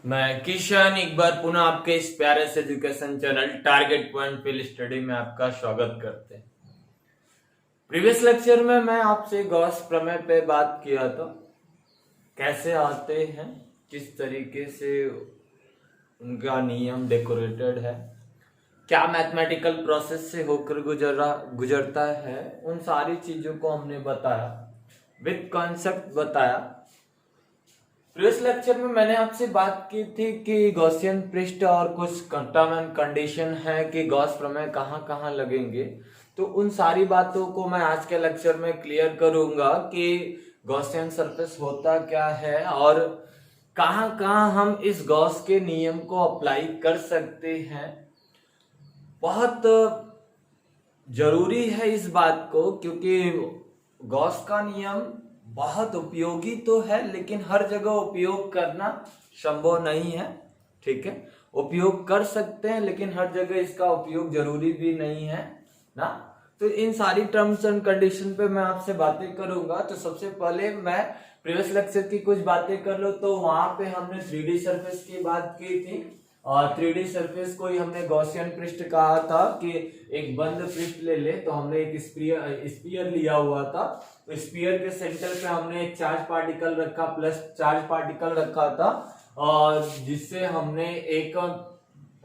मैं किशन एक बार पुनः आपके इस प्यारे से education channel target point field study में आपका स्वागत करते हैं। प्रीवियस लेक्चर में मैं आपसे गॉस प्रमेय पे बात किया था, कैसे आते हैं, किस तरीके से उनका नियम डेकोरेटेड है, क्या मैथमेटिकल प्रोसेस से होकर गुजरता है, उन सारी चीजों को हमने बताया, विद कॉन्सेप्ट बताया। प्रीवियस लेक्चर में मैंने आपसे बात की थी कि गॉसियन पृष्ठ और कुछ टर्म एंड कंडीशन है कि गॉस प्रमेय कहाँ कहाँ लगेंगे। तो उन सारी बातों को मैं आज के लेक्चर में क्लियर करूंगा कि गॉसियन सरफेस होता क्या है और कहाँ कहाँ हम इस गॉस के नियम को अप्लाई कर सकते हैं। बहुत जरूरी है इस बात को, क्योंकि गॉस का नियम बहुत उपयोगी तो है लेकिन हर जगह उपयोग करना संभव नहीं है। ठीक है, उपयोग कर सकते हैं लेकिन हर जगह इसका उपयोग जरूरी भी नहीं है ना। तो इन सारी टर्म्स एंड कंडीशन पे मैं आपसे बातें करूंगा। तो सबसे पहले मैं प्रीवियस लेक्चर की कुछ बातें कर लो। तो वहां पे हमने 3D सरफेस की बात की थी और 3D सरफेस को ही हमने गॉसियन पृष्ठ कहा था कि एक बंद पृष्ठ ले ले। तो हमने एक स्पीयर लिया हुआ था। तो स्पीयर के सेंटर पे हमने एक चार्ज पार्टिकल रखा, प्लस चार्ज पार्टिकल रखा था, और जिससे हमने एक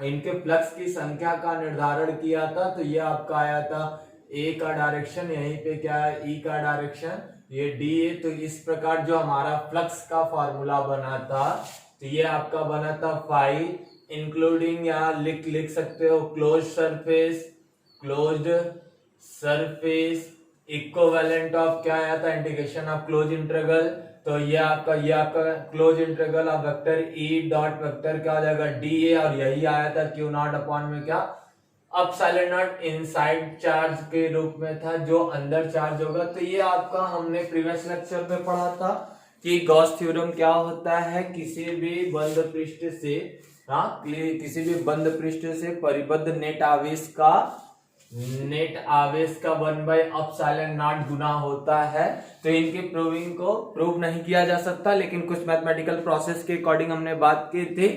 इनके फ्लक्स की संख्या का निर्धारण किया था। तो ये आपका आया था ए का डायरेक्शन, यहीं पे क्या है ई का डायरेक्शन, ये डी ए। तो इस प्रकार जो हमारा फ्लक्स का फॉर्मूला बना था, तो ये आपका बना था फाई इंक्लूडिंग, या लिख सकते हो क्लोज्ड सरफेस इक्विवेलेंट ऑफ क्या आया था, इंटीग्रेशन ऑफ क्लोज इंटीग्रल। तो ये आपका close integral of vector E dot vector क्या हो जाएगा डी ए, और यही आया था क्यू नॉट अपॉन में क्या अपसाइलन नॉट इनसाइड चार्ज के रूप में था, जो अंदर चार्ज होगा। तो ये आपका हमने प्रीवियस लेक्चर में पढ़ा था कि गॉस थ्योरम क्या होता है, किसी भी बंद पृष्ठ से किसी भी बंद पृष्ठ से परिबद्ध नेट आवेश का 1/ε0 गुना होता है। तो इनके प्रूविंग को प्रूव नहीं किया जा सकता, लेकिन कुछ मैथमेटिकल प्रोसेस के अकॉर्डिंग हमने बात की थी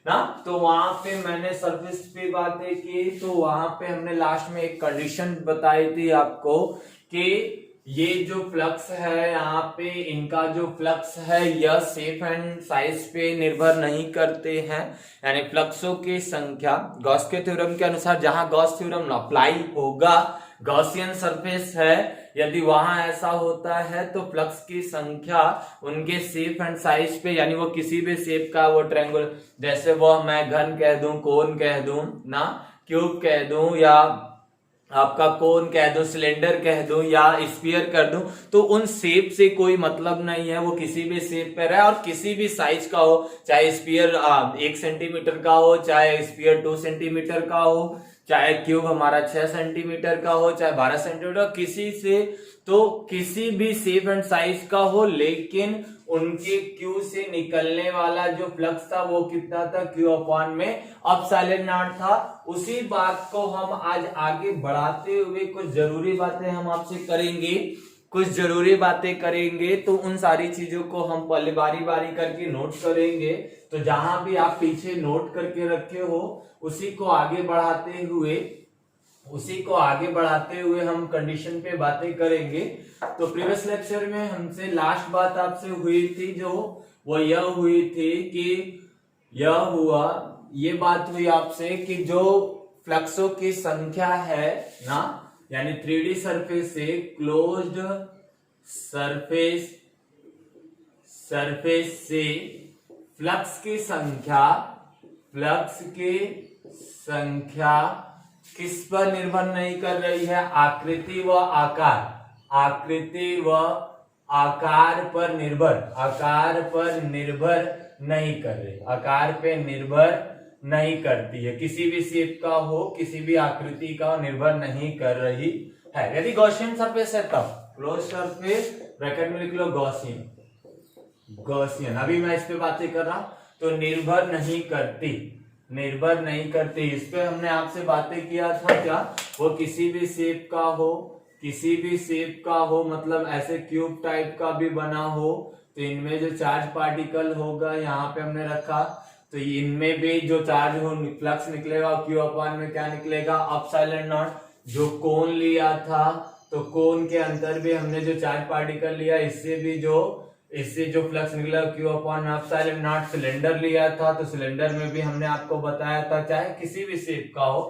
ना। तो वहां पे मैंने सरफेस पे बातें की। तो वहां पे हमने लास्ट में एक कंडीशन बताई थी आपको कि ये जो फ्लक्स है यहाँ पे, इनका जो फ्लक्स है यह शेप एंड साइज पे निर्भर नहीं करते हैं, यानी फ्लक्सों की संख्या गॉस के थ्योरम के अनुसार जहां गॉस थ्योरम अप्लाई होगा, गॉसियन सरफेस है, यदि वहां ऐसा होता है तो फ्लक्स की संख्या उनके शेप एंड साइज पे, यानी वो किसी भी शेप का, वो ट्रायंगल, जैसे वो मैं घन कह दूं, कोन कह दूं ना, क्यूब कह दूं, या आपका कोन कह दो, सिलेंडर कह दो, या स्फीयर कर दो, तो उन शेप से कोई मतलब नहीं है। वो किसी भी शेप पर है और किसी भी साइज का हो, चाहे स्फीयर 1 सेंटीमीटर का हो, चाहे स्फीयर 2 सेंटीमीटर का हो, चाहे क्यूब हमारा 6 सेंटीमीटर का हो, चाहे 12 सेंटीमीटर, किसी से, तो किसी भी शेप एंड साइज का हो, लेकिन उनके क्यू से निकलने वाला जो फ्लक्स था वो कितना था, क्यू अपॉन में अपसाइलन नॉट था। उसी बात को हम आज आगे बढ़ाते हुए कुछ जरूरी बातें हम आपसे करेंगे। तो उन सारी चीजों को हम पहले बारी बारी करके नोट करेंगे। तो जहां भी आप पीछे नोट करके रखे हो उसी को आगे बढ़ाते हुए हम कंडीशन पे बातें करेंगे। तो प्रीवियस लेक्चर में हमसे लास्ट बात आपसे हुई थी, जो वो यह हुई थी कि ये बात हुई आपसे कि जो फ्लक्सों की संख्या है ना, यानी 3D सरफेस से क्लोज्ड सरफेस से फ्लक्स की संख्या किस पर निर्भर नहीं कर रही है, आकृति व आकार पर निर्भर नहीं करती है। किसी भी शेप का हो, किसी भी आकृति का निर्भर नहीं कर रही है। यदि गॉसियन सरफेस है तब क्लोज सरफेस, ब्रैकेट में लिख लो गॉसियन। अभी मैं इस पे बातें कर रहा हूं, तो निर्भर नहीं करती। इस पे हमने आपसे बातें किया था क्या, वो किसी भी शेप का हो, मतलब ऐसे क्यूब टाइप का भी बना हो, तो इनमें जो चार्ज पार्टिकल होगा यहाँ पे हमने रखा, तो इनमें भी जो चार्ज हो फ्लक्स निकलेगा क्यू अपॉन में क्या निकलेगा एप्सिलॉन नॉट। जो कोन लिया था तो कोन के अंदर भी हमने जो चार्ज पार्टिकल लिया इससे जो फ्लक्स निकला Q upon epsilon not. Cylinder लिया था तो सिलेंडर में भी हमने आपको बताया था चाहे किसी भी शेप का हो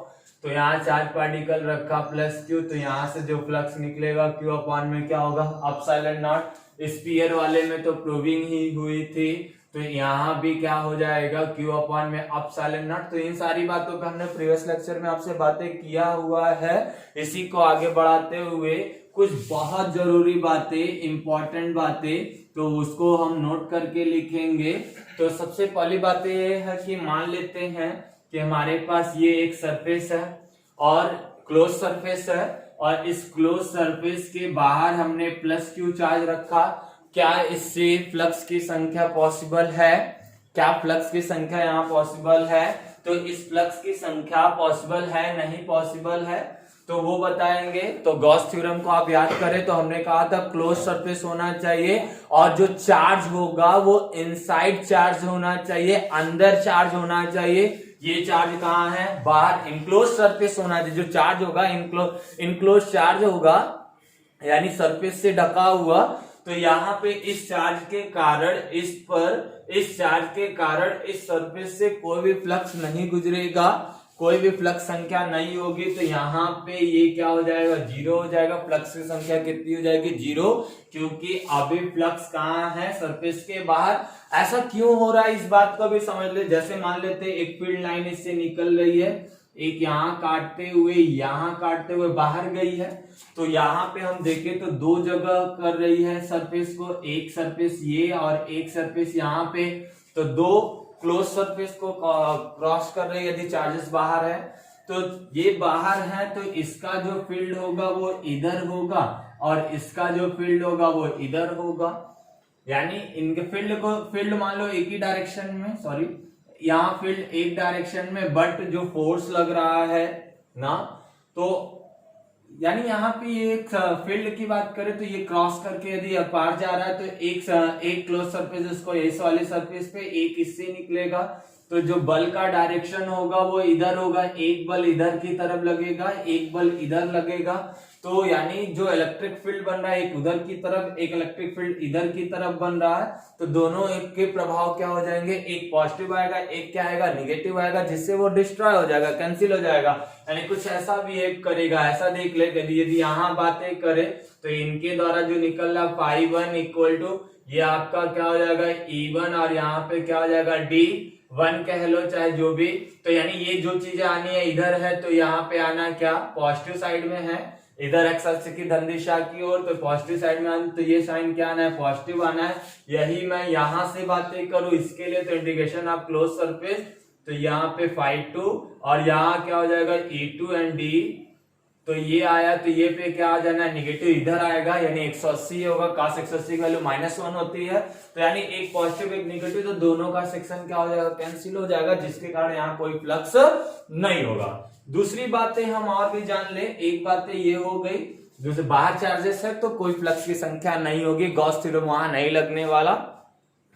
तो यहाँ चार्ज पार्टिकल रखा प्लस क्यू, तो यहाँ से जो फ्लक्स निकलेगा क्यू अपॉन में क्या होगा एप्सिलॉन नॉट। स्फीयर वाले में तो प्रूविंग ही हुई थी तो यहाँ भी क्या हो जाएगा क्यू अपॉन में एप्सिलॉन नॉट। तो इन सारी बातों पे हमने प्रीवियस लेक्चर में आपसे बातें किया हुआ है। इसी को आगे बढ़ाते हुए कुछ बहुत जरूरी बातें, इंपॉर्टेंट बातें, तो उसको हम नोट करके लिखेंगे। तो सबसे पहली बात ये है कि मान लेते हैं कि हमारे पास ये एक सरफेस है और क्लोज सरफेस है और इस क्लोज सरफेस के बाहर हमने प्लस क्यू चार्ज रखा। क्या इससे फ्लक्स की संख्या पॉसिबल है? क्या फ्लक्स की संख्या यहाँ पॉसिबल है? तो इस फ्लक्स की संख्या पॉसिबल है नहीं पॉसिबल है तो वो बताएंगे। तो गॉस थ्योरम को आप याद करें तो हमने कहा था क्लोज सरफेस होना चाहिए और जो चार्ज होगा वो इनसाइड चार्ज होना चाहिए, अंदर चार्ज होना चाहिए। ये चार्ज कहाँ है? बाहर इनक्लोज सरफेस होना चाहिए। जो चार्ज होगा इनक्लोज चार्ज होगा यानी सरफेस से ढका हुआ। तो यहाँ पे इस चार्ज के कारण इस सरफेस से कोई भी फ्लक्स नहीं गुजरेगा, कोई भी फ्लक्स संख्या नहीं होगी। तो यहाँ पे ये क्या हो जाएगा? जीरो हो जाएगा। फ्लक्स की संख्या कितनी हो जाएगी? जीरो, क्योंकि अभी फ्लक्स कहाँ है? सरफेस के बाहर। ऐसा क्यों हो रहा है इस बात को भी समझ ले। जैसे मान लेते एक फील्ड लाइन इससे निकल रही है, एक यहाँ काटते हुए बाहर गई है। तो यहाँ पे हम देखें तो दो जगह कर रही है सरफेस को, एक सरफेस ये और एक सरफेस यहाँ पे। तो दो क्लोज सरफेस को क्रॉस कर रही है यदि चार्जेस बाहर है। तो ये बाहर है तो इसका जो फील्ड होगा वो इधर होगा और इसका जो फील्ड होगा वो इधर होगा। यानी इनके फील्ड मान लो एक ही डायरेक्शन में, सॉरी यहाँ फील्ड एक डायरेक्शन में, बट जो फोर्स लग रहा है ना, तो यानी यहाँ पे ये एक फील्ड की बात करें तो ये क्रॉस करके यदि पार जा रहा है तो एक क्लोज सरफेस इसको इस वाले सरफेस पे, एक इससे निकलेगा। तो जो बल का डायरेक्शन होगा वो इधर होगा, एक बल इधर की तरफ लगेगा, एक बल इधर लगेगा। तो यानी जो इलेक्ट्रिक फील्ड बन रहा है एक उधर की तरफ, एक इलेक्ट्रिक फील्ड इधर की तरफ बन रहा है। तो दोनों एक के प्रभाव क्या हो जाएंगे? एक पॉजिटिव आएगा, एक क्या आएगा? निगेटिव आएगा, जिससे वो डिस्ट्रॉय हो जाएगा, कैंसिल हो जाएगा। यानी कुछ ऐसा बिहेव करेगा। ऐसा देख ले, यदि यहाँ बातें करें तो इनके द्वारा जो निकल रहा φ1 इक्वल टू ये आपका क्या हो जाएगा? E1 और यहाँ पे क्या हो जाएगा? D1 कह लो चाहे जो भी। तो यानी ये जो चीजें आनी है इधर है तो यहाँ पे आना क्या? पॉजिटिव साइड में है, इधर एक्स अक्ष की धन दिशा की ओर, तो पॉजिटिव साइड में आना, तो ये साइन क्या आना है? पॉजिटिव आना है। यही मैं यहाँ से बातें करूं इसके लिए तो इंटीग्रेशन ऑफ क्लोज सरफेस, तो यहाँ पे φ2 और यहाँ क्या हो जाएगा? E2 and D। तो ये आया तो ये पे क्या आ जाना है? निगेटिव इधर आएगा, यानी 180 होगा। cos 180 की वैल्यू -1 होती है, तो यानी एक पॉजिटिव एक निगेटिव, तो दोनों का सेक्शन क्या हो जाएगा? कैंसिल हो जाएगा, जिसके कारण यहाँ कोई फ्लक्स नहीं होगा। दूसरी बातें हम और भी जान ले। एक बात ये हो गई, जैसे बाहर चार्जेस है तो कोई फ्लक्स की संख्या नहीं होगी, गॉस थ्योरम वहां नहीं लगने वाला।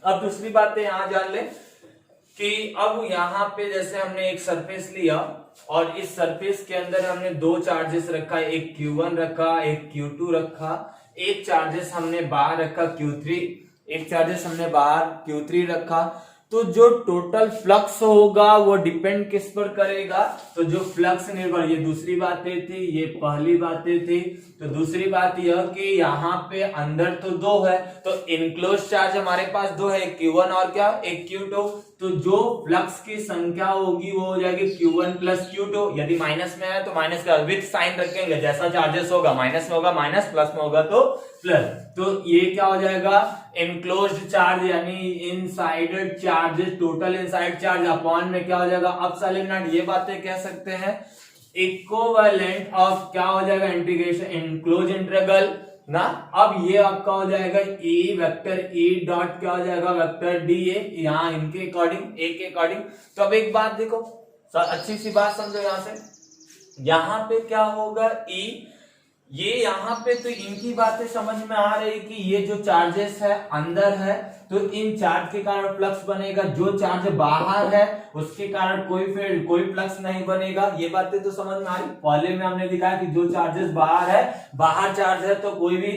अब दूसरी बातें यहां जान ले कि अब यहाँ पे जैसे हमने एक सरफेस लिया और इस सरफेस के अंदर हमने दो चार्जेस रखा, एक Q1 रखा, एक Q2 रखा, एक चार्जेस हमने बाहर रखा Q3, एक चार्जेस हमने बाहर Q3 रखा। तो जो टोटल फ्लक्स होगा वो डिपेंड किस पर करेगा? तो जो फ्लक्स निर्भर, ये दूसरी बातें थी, ये पहली बातें थी। तो दूसरी बात यह कि यहाँ पे अंदर तो दो है, तो इनक्लोज चार्ज हमारे पास दो है, एक Q1 और क्या? एक Q2। तो जो फ्लक्स की संख्या होगी वो हो जाएगी Q1 प्लस Q2। यदि माइनस में है तो माइनस का विथ साइन रखेंगे, जैसा चार्जेस होगा माइनस में होगा माइनस, प्लस में होगा तो प्लस। तो ये क्या हो जाएगा? इनक्लोज्ड चार्ज यानी inside the charges, total inside charge upon में क्या हो जाएगा? Epsilon naught. ये बातें कह सकते हैं इक्विवेलेंट ऑफ क्या हो जाएगा? इंटीग्रेशन इनक्लोज इंटीग्रल ना। अब ये आपका हो जाएगा E वेक्टर E डॉट क्या हो जाएगा? वेक्टर DA, यहाँ इनके अकॉर्डिंग, ए के अकॉर्डिंग। तो अब एक बात देखो, अच्छी सी बात समझो यहाँ से, यहाँ पे क्या होगा? E, ये यहाँ पे तो इनकी बातें समझ में आ रही कि ये जो चार्जेस है अंदर है, तो इन चार्ज के कारण फ्लक्स बनेगा, जो चार्ज बाहर है उसके कारण कोई फील्ड कोई फ्लक्स नहीं बनेगा। ये बातें तो समझ में आ रही। पहले में हमने दिखाया कि जो चार्जेस बाहर है, बाहर चार्ज है तो कोई भी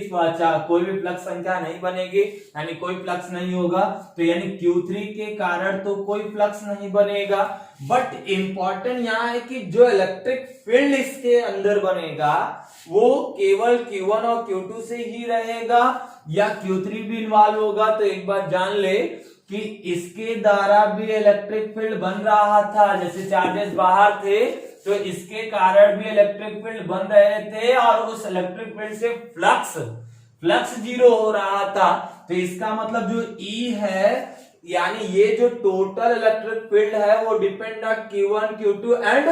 फ्लक्स संख्या नहीं बनेगी, यानी कोई फ्लक्स नहीं होगा। तो यानी Q3 के कारण तो कोई फ्लक्स नहीं बनेगा। बट इंपॉर्टेंट यहाँ है कि जो इलेक्ट्रिक फील्ड इसके अंदर बनेगा वो केवल Q1 और Q2 से ही रहेगा या Q3 भी इन्वॉल्व होगा। तो एक बार जान ले कि इसके द्वारा भी इलेक्ट्रिक फील्ड बन रहा था, जैसे चार्जेस बाहर थे तो इसके कारण भी इलेक्ट्रिक फील्ड बन रहे थे और उस इलेक्ट्रिक फील्ड से फ्लक्स जीरो हो रहा था। तो इसका मतलब जो E है, यानी ये जो टोटल इलेक्ट्रिक फील्ड है वो depend on Q1, Q2 and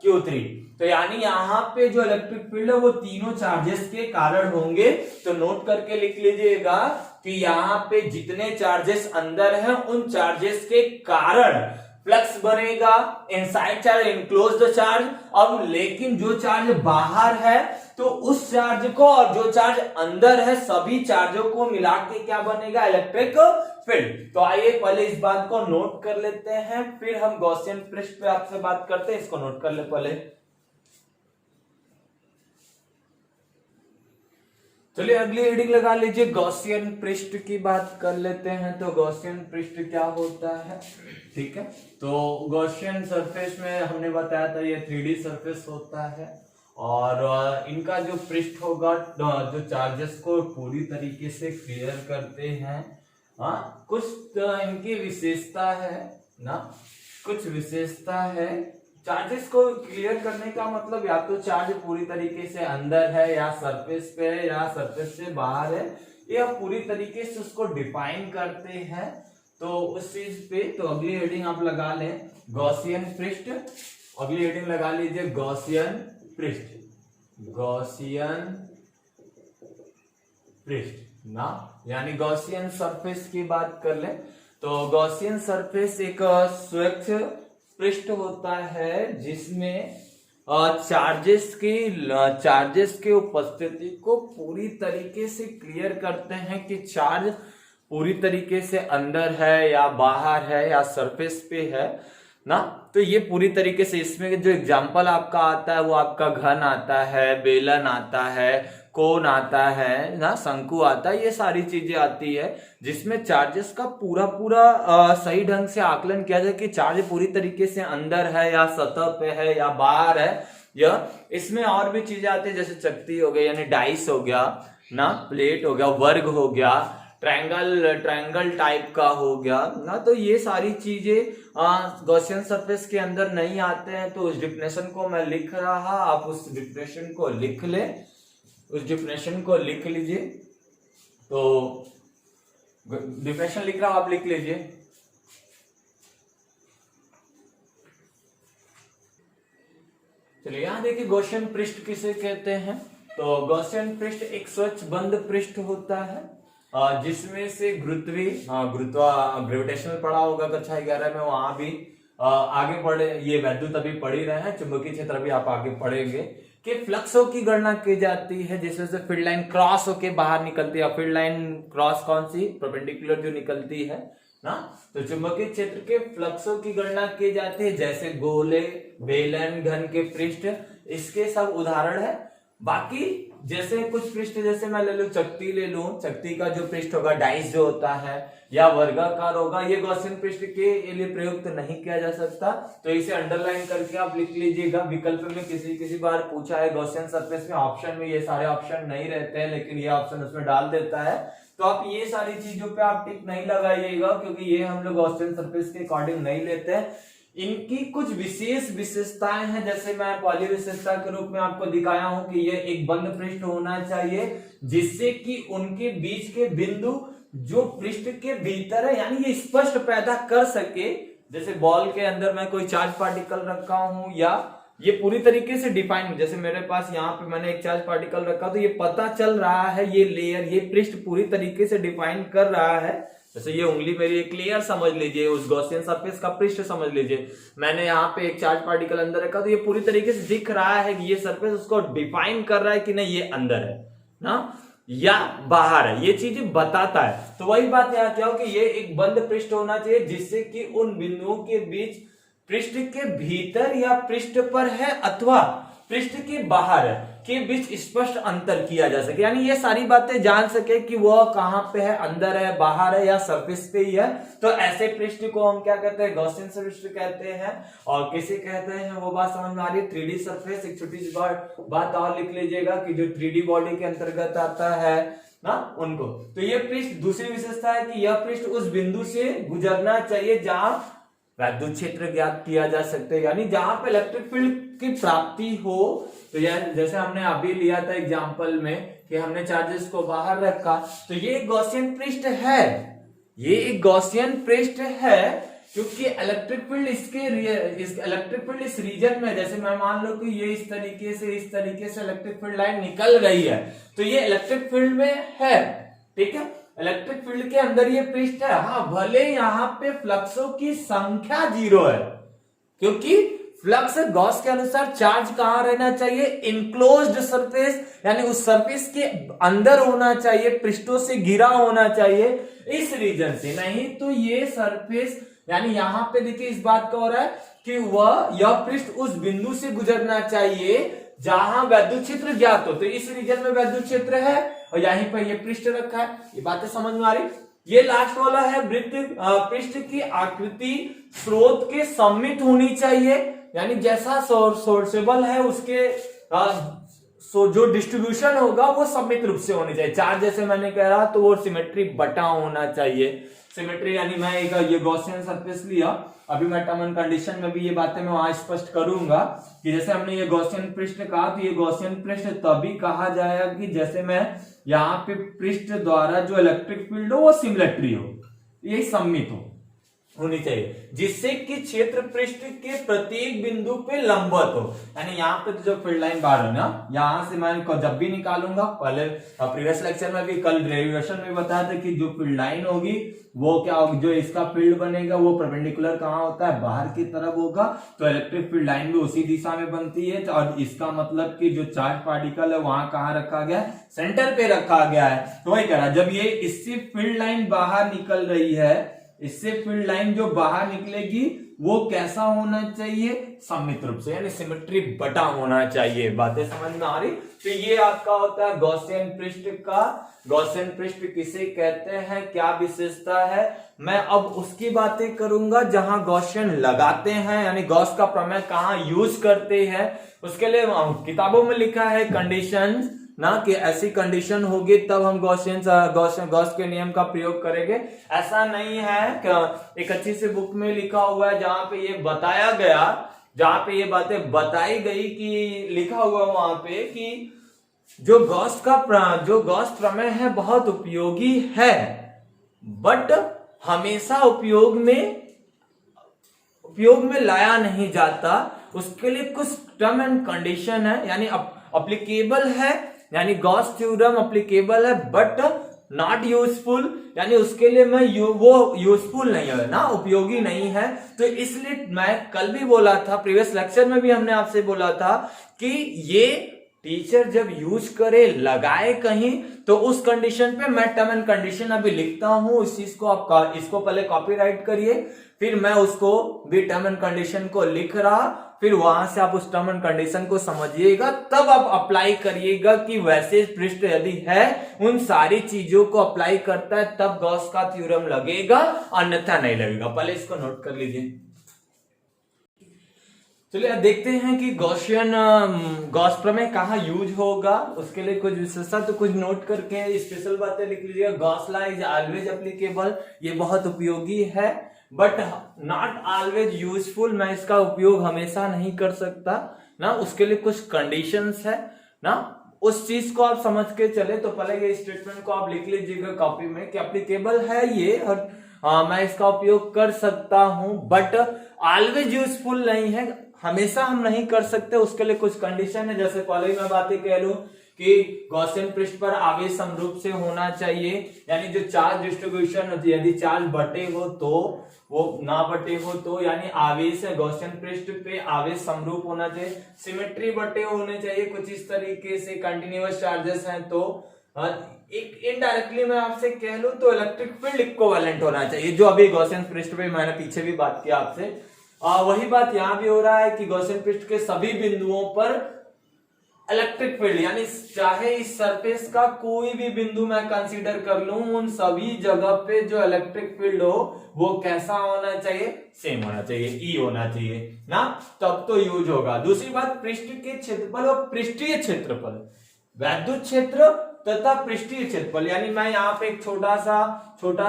Q3। तो यानी यहाँ पे जो इलेक्ट्रिक फील्ड है वो तीनों चार्जेस के कारण होंगे। तो नोट करके लिख लीजिएगा कि यहाँ पे जितने चार्जेस अंदर हैं उन चार्जेस के कारण फ्लक्स बनेगा। Inside charge enclose the charge. अब लेकिन जो चार्ज बाहर है तो उस चार्ज को और जो चार्ज अंदर है सभी चार्जों को मिला के क्या बनेगा, इलेक्ट्रिक फील्ड। तो आइए पहले इस बात को नोट कर लेते हैं, फिर हम गॉसियन पृष्ठ पे आपसे बात करते हैं। इसको नोट कर ले पहले। चलिए अगली हेडिंग लगा लीजिए, गॉसियन पृष्ठ की बात कर लेते हैं। तो गॉसियन पृष्ठ क्या होता है, ठीक है। तो गॉसियन सरफेस में हमने बताया था ये 3D सरफेस होता है और इनका जो पृष्ठ होगा जो चार्जेस को पूरी तरीके से क्लियर करते हैं। हाँ, कुछ इनकी विशेषता है ना, कुछ विशेषता है। चार्जेस को क्लियर करने का मतलब या तो चार्ज पूरी तरीके से अंदर है या सरफेस पे है या सरफेस से बाहर है, या पूरी तरीके से उसको डिफाइन करते हैं। तो उस चीज पे तो अगली हेडिंग आप लगा लें गॉसियन पृष्ठ। अगली हेडिंग लगा लीजिए गॉसियन पृष्ठ, गॉसियन पृष्ठ ना, यानी गॉसियन सरफेस की बात कर ले। तो गॉसियन सरफेस एक स्वच्छ पृष्ठ होता है जिसमें चार्जेस की उपस्थिति को पूरी तरीके से क्लियर करते हैं कि चार्ज पूरी तरीके से अंदर है या बाहर है या सरफेस पे है ना। तो ये पूरी तरीके से, इसमें जो एग्जांपल आपका आता है वो आपका घन आता है, बेलन आता है, कोन आता है ना, शंकु आता है, ये सारी चीजें आती है जिसमें चार्जेस का पूरा सही ढंग से आकलन किया जाए कि चार्ज पूरी तरीके से अंदर है या सतह पे है या बाहर है। या इसमें और भी चीजें आती है जैसे चकती हो गई, यानी डाइस हो गया ना, प्लेट हो गया, वर्ग हो गया, ट्रायंगल टाइप का हो गया ना। तो ये सारी चीजें गॉसियन सरफेस के अंदर नहीं आते हैं। तो उस डिफिनेशन को मैं लिख रहा, आप उस डिफिनेशन को लिख ले, उस डिफिनेशन को लिख लीजिए। तो डिफिनेशन लिख रहा हूं, आप लिख लीजिए। चलिए यहां देखिए गॉसियन पृष्ठ किसे कहते हैं। तो गॉसियन पृष्ठ एक स्वच्छ बंद पृष्ठ होता है जिसमें से ग्रेविटेशनल पढ़ा होगा कक्षा 11 में, वहां भी आगे पढ़े, ये वैद्युत अभी पढ़ ही रहे हैं, चुंबकीय क्षेत्र भी आप आगे पढ़ेंगे कि फ्लक्सों की गणना की जाती है जिसमें से फील्ड लाइन क्रॉस होके बाहर निकलती है। फील्ड लाइन क्रॉस कौन सी, परपेंडिकुलर जो निकलती है ना। तो चुंबकीय क्षेत्र के फ्लक्सों की गणना की जाती है, जैसे गोले, बेलन, घन के पृष्ठ, इसके सब उदाहरण है। बाकी जैसे कुछ पृष्ठ, जैसे मैं ले लूं चकती ले लूं, चकती का जो पृष्ठ होगा डाइस जो होता है या वर्गाकार होगा, ये गॉसियन पृष्ठ के लिए प्रयुक्त नहीं किया जा सकता। तो इसे अंडरलाइन करके आप लिख लीजिएगा। विकल्प में किसी बार पूछा है गॉसियन सरफेस में, ऑप्शन में ये सारे ऑप्शन नहीं रहते हैं लेकिन ये ऑप्शन उसमें डाल देता है। तो आप ये सारी चीजों पे आप टिक नहीं लगाइएगा क्योंकि ये हम लोग गॉसियन सरफेस के अकॉर्डिंग नहीं लेते हैं। इनकी कुछ विशेष विशेषताएं हैं, जैसे मैं पहली विशेषता के रूप में आपको दिखाया हूं कि ये एक बंद पृष्ठ होना चाहिए जिससे कि उनके बीच के बिंदु जो पृष्ठ के भीतर है, यानी ये स्पष्ट पैदा कर सके। जैसे बॉल के अंदर मैं कोई चार्ज पार्टिकल रखा हूं या ये पूरी तरीके से डिफाइन, जैसे मेरे पास यहाँ पे मैंने एक चार्ज पार्टिकल रखा तो ये पता चल रहा है, ये लेयर, ये पृष्ठ पूरी तरीके से डिफाइन कर रहा है। जैसे ये उंगली मेरी एक लेयर समझ लीजिए, उस गॉसियन सरफेस का पृष्ठ समझ लीजिए। मैंने यहाँ पे एक चार्ज पार्टिकल अंदर रखा तो ये पूरी तरीके से दिख रहा है कि ये सरफेस उसको डिफाइन कर रहा है कि नहीं ये अंदर है ना। या बाहर है, ये चीजें बताता है। तो वही बात यहाँ क्या हो कि ये एक बंद पृष्ठ होना चाहिए जिससे कि उन बिंदुओं के बीच पृष्ठ के भीतर या पृष्ठ पर है अथवा पृष्ठ के बाहर है के बीच स्पष्ट अंतर किया जा सके, यानी ये सारी बातें जान सके कि वह कहां पे है, अंदर है, बाहर है या सरफेस पे ही है। तो ऐसे पृष्ठ को हम क्या कहते हैं, गॉसियन पृष्ठ कहते हैं। और किसे कहते हैं वो बात समझ में आ रही है, 3D सरफेस। एक छोटी सी बात और लिख लीजिएगा कि जो 3D बॉडी के अंतर्गत आता है ना उनको। तो ये पृष्ठ दूसरी विशेषता है कि यह पृष्ठ उस बिंदु से गुजरना चाहिए जहां वैद्युत क्षेत्र ज्ञात किया जा सकता है, यानी जहां पे इलेक्ट्रिक फील्ड की प्राप्ति हो। तो यार जैसे हमने अभी लिया था एग्जांपल में कि हमने चार्जेस को बाहर रखा, तो ये एक गॉसियन पृष्ठ है, ये एक गॉसियन पृष्ठ है क्योंकि इलेक्ट्रिक फील्ड इलेक्ट्रिक फील्ड इस रीजन में, जैसे मैं मान लो कि ये इस तरीके से इलेक्ट्रिक फील्ड लाइन निकल रही है, तो ये इलेक्ट्रिक फील्ड में है, ठीक है, इलेक्ट्रिक फील्ड के अंदर ये पृष्ठ है। हाँ, भले यहाँ पे फ्लक्सों की संख्या 0 है, क्योंकि फ्लक्स गॉस के अनुसार चार्ज कहां रहना चाहिए, इनक्लोज्ड सरफेस, यानी उस सरफेस के अंदर होना चाहिए, पृष्ठों से घिरा होना चाहिए इस रीजन से, नहीं तो ये सरफेस, यानी यहां पे देखिए इस बात का हो रहा है कि यह पृष्ठ उस बिंदु से गुजरना चाहिए जहां वैद्युत क्षेत्र ज्ञात हो। तो इस रीजन में वैद्युत क्षेत्र है और यहीं पर ये पृष्ठ रखा है, ये बातें समझ में आ रही। ये लास्ट वाला है, वृत्त पृष्ठ की आकृति स्रोत के सममित होनी चाहिए, यानी जैसा सोर्सेबल है उसके जो डिस्ट्रीब्यूशन होगा वो सममित रूप से होनी चाहिए। चार्ज जैसे मैंने कह रहा तो वो सिमेट्री बटा होना चाहिए। सिमेट्री यानी मैं ये गॉसियन सरफेस लिया, अभी मैं टर्म एंड कंडीशन में भी ये बातें मैं वहां स्पष्ट करूंगा कि जैसे हमने ये गॉसियन पृष्ठ कहा, तो ये गॉसियन पृष्ठ तभी कहा जाएगा कि जैसे मैं यहाँ पे पृष्ठ द्वारा जो इलेक्ट्रिक फील्ड हो वो सिमिलेटरी हो, ये सममित होनी चाहिए, जिससे कि क्षेत्र पृष्ठ के प्रत्येक बिंदु पे लंबवत हो। यानी यहाँ पे तो जो फील्ड लाइन बाहर है ना, यहाँ से मैं जब भी निकालूंगा, पहले प्रीवियस लेक्चर में भी, कल डेरिवेशन में बताया था कि जो फील्ड लाइन होगी वो क्या होगी, जो इसका फील्ड बनेगा वो परपेंडिकुलर कहाँ होता है, बाहर की तरफ होगा। तो इलेक्ट्रिक फील्ड लाइन भी उसी दिशा में बनती है, और इसका मतलब कि जो चार्ज पार्टिकल है वहां कहाँ रखा गया है, सेंटर पे रखा गया है। तो वही कह रहा, जब ये इससे फील्ड लाइन बाहर निकल रही है, इससे फील्ड लाइन जो बाहर निकलेगी वो कैसा होना चाहिए, सममित रूप से, यानी सिमेट्री बटा होना चाहिए। बातें समझ में आ रही। तो ये आपका होता है गॉसियन पृष्ठ का। गॉसियन पृष्ठ किसे कहते हैं, क्या विशेषता है, मैं अब उसकी बातें करूंगा जहां गॉसियन लगाते हैं, यानी गॉस का प्रमेय कहां यूज करते हैं। उसके लिए किताबों में लिखा है कंडीशंस ना, कि ऐसी कंडीशन होगी तब हम गॉस के नियम का प्रयोग करेंगे। ऐसा नहीं है कि एक अच्छी सी बुक में लिखा हुआ है जहां पे ये बताया गया, जहां पे ये बातें बताई गई कि लिखा हुआ वहां पे कि जो गॉस प्रमेय है बहुत उपयोगी है, बट हमेशा उपयोग में लाया नहीं जाता। उसके लिए कुछ टर्म एंड कंडीशन है, यानी अप्लीकेबल है, यानी गॉस थ्योरम अप्लीकेबल है बट नॉट यूजफुल, यानी उसके लिए वो यूजफुल नहीं है ना, उपयोगी नहीं है। तो इसलिए मैं कल भी बोला था, प्रीवियस लेक्चर में भी हमने आपसे बोला था कि ये टीचर जब यूज करे, लगाए कहीं, तो उस कंडीशन पे मैं टर्म एंड कंडीशन अभी लिखता हूं। इस चीज को आप इसको पहले कॉपीराइट करिए, फिर मैं उसको भी टर्म एंड कंडीशन को लिख रहा, फिर वहां से आप उस टर्म एंड कंडीशन को समझिएगा, तब आप अप्लाई करिएगा कि वैसे पृष्ठ यदि है उन सारी चीजों को अप्लाई करता है तब गॉस का थ्योरम लगेगा, अन्यथा नहीं लगेगा। पहले इसको नोट कर लीजिए। चलिए अब देखते हैं कि गॉस प्रमेय कहाँ यूज होगा। उसके लिए कुछ विशेषता तो कुछ नोट करके स्पेशल बातें लिख लीजिएगा। Gauss law is always applicable, ये बहुत उपयोगी है बट नॉट ऑलवेज यूजफुल, मैं इसका उपयोग हमेशा नहीं कर सकता ना। उसके लिए कुछ कंडीशंस है ना, उस चीज को आप समझ के चले। तो पहले ये स्टेटमेंट को आप लिख लीजिएगा कॉपी में कि एप्लीकेबल है ये, और मैं इसका उपयोग कर सकता हूं बट ऑलवेज यूजफुल नहीं है, हमेशा हम नहीं कर सकते। उसके लिए कुछ कंडीशन है, जैसे पहले ही मैं बातें कह लूं कि गॉसियन पृष्ठ पर आवेश समरूप से होना चाहिए, यानी जो चार्ज डिस्ट्रीब्यूशन होती है, यदि चार्ज बटे हो तो वो ना बटे हो तो, यानी आवेश है गॉसियन पृष्ठ पे आवेश समरूप होना चाहिए, सिमेट्री बटे होने चाहिए कुछ इस तरीके से, कंटिन्यूअस चार्जेस हैं तो एक इनडायरेक्टली मैं आपसे कह लूं तो इलेक्ट्रिक फील्ड इक्विवेलेंट होना चाहिए, जो अभी गॉसियन पृष्ठ पे मैंने पीछे भी बात किया आपसे। वही बात यहां भी हो रहा है कि गॉसियन पृष्ठ के सभी बिंदुओं पर इलेक्ट्रिक फील्ड, यानी चाहे इस सरफेस का कोई भी बिंदु मैं कंसीडर कर लूं, उन सभी जगह पे जो इलेक्ट्रिक फील्ड हो वो कैसा होना चाहिए, सेम होना चाहिए, ई होना चाहिए ना, तब तो यूज होगा। दूसरी बात, पृष्ठ के क्षेत्रफल और पृष्ठीय क्षेत्रफल, वैद्युत क्षेत्र तथा पृष्ठीय क्षेत्रफल, यानी मैं यहाँ पे एक छोटा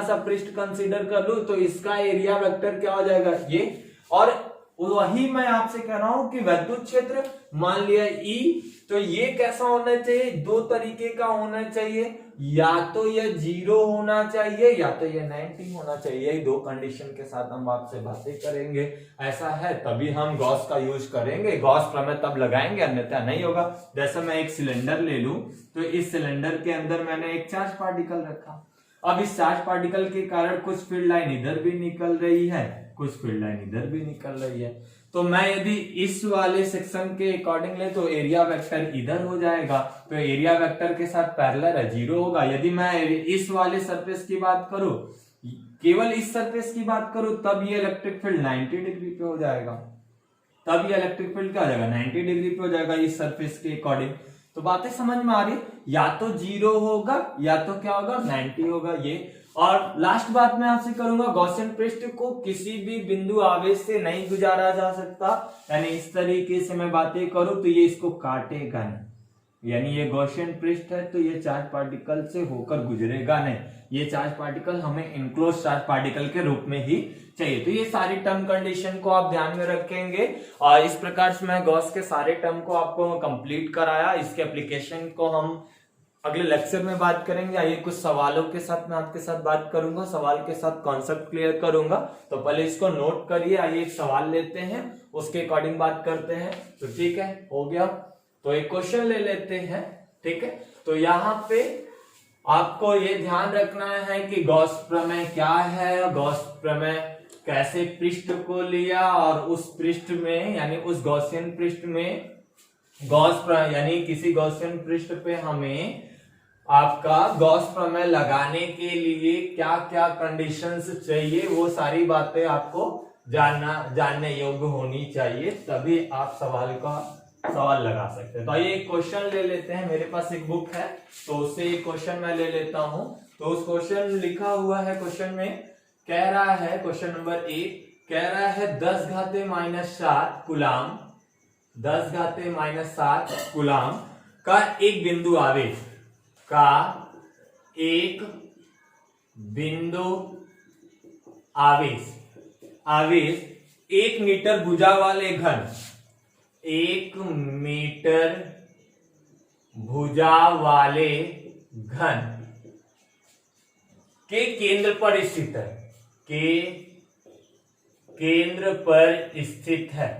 सा पृष्ठ कंसीडर कर लूं तो इसका एरिया वेक्टर क्या हो जाएगा, ये। और वही मैं आपसे कह रहा हूं कि वैद्युत क्षेत्र मान लिया ई, तो ये कैसा होना चाहिए, दो तरीके का होना चाहिए, या तो ये 0 होना चाहिए या तो ये 90 होना चाहिए। दो कंडीशन के साथ हम आपसे बातें करेंगे। ऐसा है तभी हम गॉस का यूज करेंगे, गॉस प्रमेय तब लगाएंगे, अन्यथा नहीं होगा। जैसे मैं एक सिलेंडर ले लूं तो इस सिलेंडर के अंदर मैंने एक चार्ज पार्टिकल रखा। अब इस चार्ज पार्टिकल के कारण कुछ फील्ड लाइन इधर भी निकल रही है, कुछ फील्ड लाइन इधर भी निकल रही है। तो मैं यदि इस वाले सेक्शन के अकॉर्डिंग ले तो एरिया वेक्टर इधर हो जाएगा, तो एरिया वेक्टर के साथ पैरेलल है, 0 होगा। यदि मैं इस वाले सरफेस की बात करूं, केवल इस सरफेस की बात करूं, तब ये इलेक्ट्रिक फील्ड 90 डिग्री पे हो जाएगा, तब ये इलेक्ट्रिक फील्ड क्या हो जाएगा, 90 डिग्री पे हो जाएगा इस सरफेस के अकॉर्डिंग। तो बातें समझ में आ रही, या तो 0 होगा या तो क्या होगा, 90 होगा ये। और लास्ट बात मैं आपसे करूंगा, गॉसियन पृष्ठ को किसी भी बिंदु आवेश से नहीं गुजारा जा सकता, यानी इस तरीके से मैं बातें करूं तो ये इसको काटेगा नहीं, यानी ये गॉसियन पृष्ठ है तो ये चार्ज पार्टिकल से होकर गुजरेगा नहीं, ये चार्ज पार्टिकल हमें इनक्लोज चार्ज पार्टिकल के रूप में ही चाहिए। तो ये सारी टर्म कंडीशन को आप ध्यान में रखेंगे, और इस प्रकार से मैं गॉस के सारे टर्म को आपको कंप्लीट कराया। इसके एप्लीकेशन को हम अगले लेक्चर में बात करेंगे। आइए कुछ सवालों के साथ मैं आपके साथ बात करूंगा, सवाल के साथ कॉन्सेप्ट क्लियर करूंगा। तो पहले इसको नोट करिए। आइए एक सवाल लेते हैं, उसके अकॉर्डिंग बात करते हैं। तो ठीक है, हो गया। तो एक क्वेश्चन ले लेते हैं, ठीक है। तो यहाँ पे आपको ये ध्यान रखना है कि गॉस प्रमेय क्या है, गॉस प्रमेय कैसे पृष्ठ को लिया, और उस पृष्ठ में यानी उस गॉसियन पृष्ठ में गॉस यानी किसी गॉसियन पृष्ठ पे हमें आपका गॉस प्रमेय लगाने के लिए क्या क्या कंडीशंस चाहिए, वो सारी बातें आपको जानने योग्य होनी चाहिए, तभी आप सवाल लगा सकते हैं। तो आइए एक क्वेश्चन ले लेते हैं। मेरे पास एक बुक है तो उससे एक क्वेश्चन मैं ले लेता हूं। तो उस क्वेश्चन लिखा हुआ है, क्वेश्चन में कह रहा है, क्वेश्चन नंबर 1 कह रहा है 10⁻⁷ कूलाम, 10⁻⁷ कूलाम का एक बिंदु आवेश 1 मीटर भुजा वाले घन, 1 मीटर भुजा वाले घन के केंद्र पर स्थित है, के केंद्र पर स्थित है।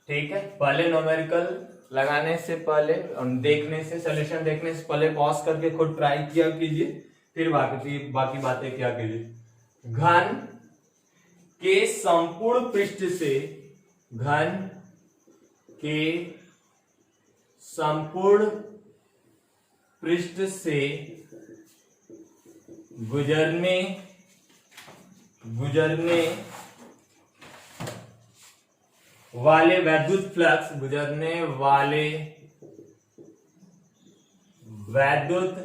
ठीक है, पहले न्यूमेरिकल लगाने से पहले, देखने से, सॉल्यूशन देखने से पहले पॉज करके खुद ट्राई किया कीजिए, फिर बाकी बातें क्या कीजिए। घन के संपूर्ण पृष्ठ से, घन के संपूर्ण पृष्ठ से गुजरने वाले वैद्युत फ्लक्स, गुजरने वाले वैद्युत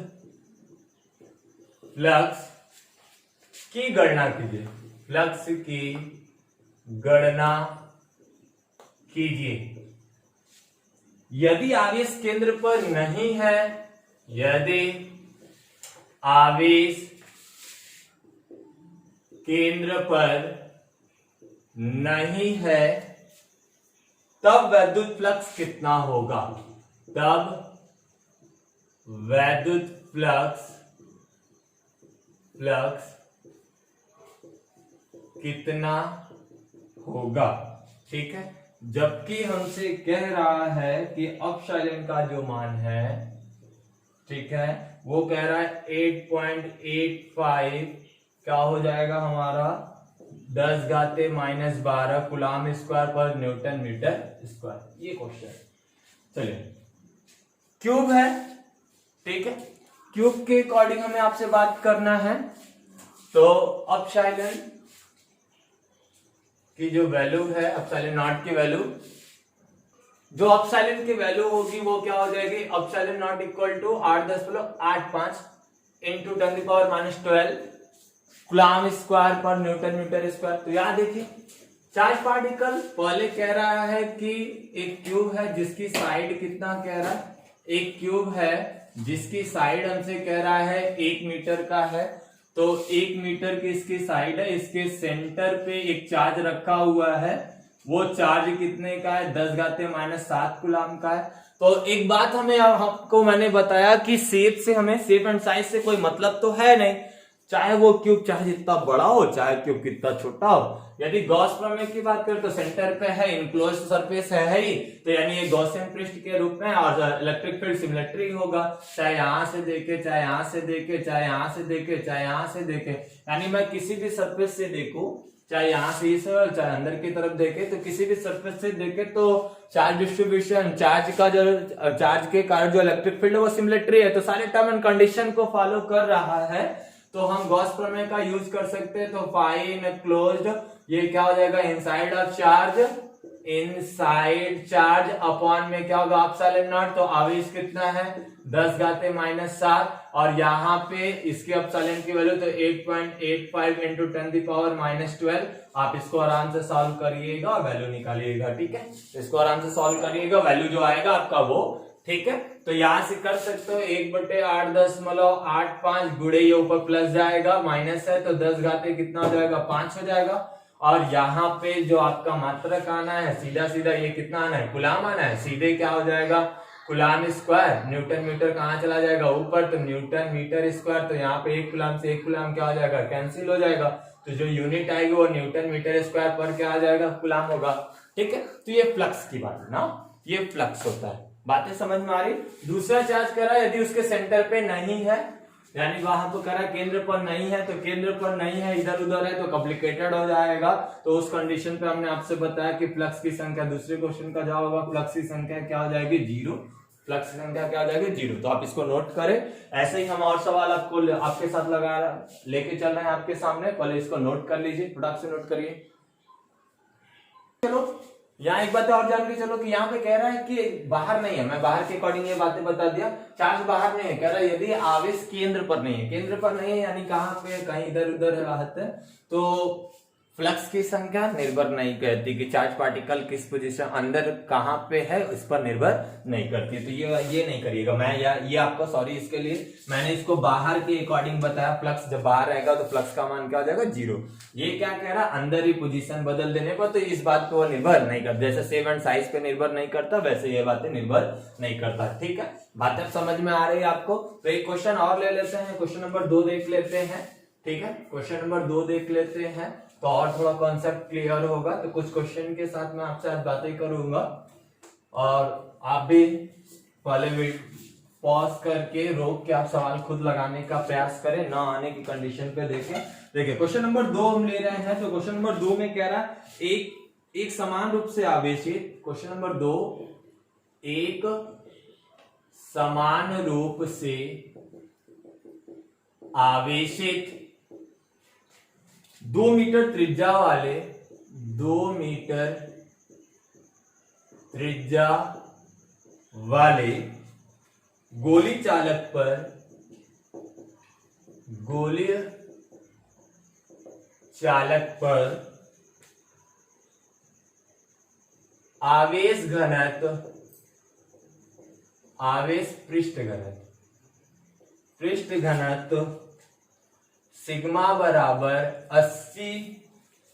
फ्लक्स की गणना कीजिए, फ्लक्स की गणना कीजिए। यदि आवेश केंद्र पर नहीं है, यदि आवेश केंद्र पर नहीं है, तब वैद्युत फ्लक्स कितना होगा, तब वैद्युत फ्लक्स कितना होगा। ठीक है, जबकि हमसे कह रहा है कि अपसाइलन का जो मान है, ठीक है, वो कह रहा है 8.85 क्या हो जाएगा हमारा, 10⁻⁻² कूलाम स्क्वायर पर न्यूटन मीटर स्क्वायर। ये क्वेश्चन, चलिए क्यूब है, ठीक है, क्यूब के अकॉर्डिंग हमें आपसे बात करना है, तो एप्सिलॉन की जो वैल्यू है, एप्सिलॉन नॉट की वैल्यू, जो एप्सिलॉन की वैल्यू होगी वो क्या हो जाएगी, epsilon naught equal to 8.85 into 10⁻12 coulomb square पर न्यूटन मीटर स्क्वायर। तो याद देखिए, चार्ज पार्टिकल पहले कह रहा है कि एक क्यूब है जिसकी साइड कितना कह रहा है, एक क्यूब है जिसकी साइड हमसे कह रहा है 1 मीटर का है, तो 1 मीटर की इसकी साइड है, इसके सेंटर पे एक चार्ज रखा हुआ है, वो चार्ज कितने का है, 10⁻⁷ कूलम का है। तो एक बात हमें आपको मैंने बताया कि शेप से हमें, शेप एंड साइज से कोई मतलब तो है नहीं, चाहे वो क्यूब चाहे जितना बड़ा हो, चाहे क्यूब कितना छोटा हो। यदि गॉस प्रमेय की बात करें तो सेंटर पे है, इनक्लोज्ड सरफेस है ही, तो यानी ये गॉसियन पृष्ठ के रूप में, और इलेक्ट्रिक फील्ड सिमिलैरिटी होगा, चाहे यहां से देखे, चाहे यहां से देखे, चाहे यहां से देखे, चाहे यहां से देखे, यानी मैं किसी भी सरफेस से देखूं, चाहे यहां से इस चाहे अंदर की तरफ देखे, तो किसी भी सरफेस से देखे तो चार्ज डिस्ट्रीब्यूशन, चार्ज का जो, चार्ज के कारण जो इलेक्ट्रिक फील्ड है वो सिमिलैरिटी है, तो सारे टर्म एंड कंडीशन को फॉलो कर रहा है, तो हम गॉस प्रमेय का यूज कर सकते हैं। तो फाइन क्लोज्ड, ये क्या हो जाएगा, inside of charge, inside charge upon में क्या होगा, एप्सिलॉन नॉट, तो आवेश कितना है 10⁻⁷, और यहाँ पे इसके एप्सिलॉन की वैल्यू तो 8.85 इंटू 10⁻12। आप इसको आराम से सॉल्व करिएगा और वैल्यू निकालिएगा, ठीक है, इसको आराम से सॉल्व करिएगा, वैल्यू जो आएगा आपका वो, ठीक है। तो यहां से कर सकते हो 1/8.85 गुड़े, ये ऊपर प्लस जाएगा, माइनस है तो 10 घाते कितना हो जाएगा, 5 हो जाएगा, और यहाँ पे जो आपका मात्रक आना है, सीधा सीधा ये कितना आना है, कूलम आना है, सीधे क्या हो जाएगा, कूलम स्क्वायर, न्यूटन मीटर कहाँ चला जाएगा ऊपर, तो न्यूटन मीटर स्क्वायर, तो यहाँ पे 1 कूलम से 1 कूलम क्या हो जाएगा, कैंसिल हो जाएगा, तो जो यूनिट आएगी वो न्यूटन मीटर स्क्वायर पर क्या आ जाएगा, कूलम होगा, ठीक है। तो ये फ्लक्स की बात है ना, ये फ्लक्स होता है, बातें समझ में आ रही। दूसरा चार्ज कह रहा है यदि उसके सेंटर पे नहीं है, यानी वहां पर कह रहा है केंद्र पर नहीं है, तो केंद्र पर नहीं है, इधर उधर है तो कॉम्प्लिकेटेड हो जाएगा, तो उस कंडीशन पे हमने आपसे बताया कि फ्लक्स की संख्या, दूसरे क्वेश्चन का जवाब होगा फ्लक्स की संख्या क्या हो जाएगी, 0, फ्लक्स की संख्या क्या हो जाएगी, 0। तो आप इसको नोट करें। ऐसे ही हम और सवाल आपको आपके साथ लगा लेके चल रहे हैं आपके सामने, पहले इसको नोट कर लीजिए, फटाक से नोट करिए। चलो यहाँ एक बात और जान के चलो कि यहाँ पे कह रहा है कि बाहर नहीं है, मैं बाहर के अकॉर्डिंग ये बातें बता दिया, चार्ज बाहर नहीं है, कह रहा है यदि आवेश केंद्र पर नहीं है, केंद्र पर नहीं है यानी कहाँ पे, कहीं इधर उधर है, तो फ्लक्स की संख्या निर्भर नहीं करती कि चार्ज पार्टिकल किस पोजीशन अंदर कहां पे है, इस पर निर्भर नहीं करती, तो ये नहीं करिएगा। मैं ये आपको सॉरी इसके लिए मैंने इसको बाहर के अकॉर्डिंग बताया, फ्लक्स जब बाहर रहेगा तो फ्लक्स का मान क्या हो जाएगा, 0। ये क्या कह रहा है, अंदर ही पोजीशन बदल देने पर, तो इस बात पे वो निर्भर नहीं करता, जैसे शेप एंड साइज पे निर्भर नहीं करता वैसे ये बातें निर्भर नहीं करता, ठीक है। बातें समझ में आ रही है आपको। तो एक क्वेश्चन और ले लेते हैं, क्वेश्चन नंबर 2 देख लेते हैं, ठीक है, क्वेश्चन नंबर 2 देख लेते हैं, तो और थोड़ा कॉन्सेप्ट क्लियर होगा। तो कुछ क्वेश्चन के साथ मैं आपसे आज बातें करूंगा, और आप भी पहले पॉज करके रोक के आप सवाल खुद लगाने का प्रयास करें, ना आने की कंडीशन पे देखें। देखिए क्वेश्चन नंबर 2 हम ले रहे हैं, तो क्वेश्चन नंबर 2 में कह रहा है एक समान रूप से आवेशित, क्वेश्चन नंबर 2, एक समान रूप से आवेशित 2 मीटर त्रिज्या वाले, 2 मीटर त्रिज्या वाले गोली चालक पर, गोली चालक पर आवेश घनत्व, आवेश पृष्ठ घनत्व सिग्मा बराबर 80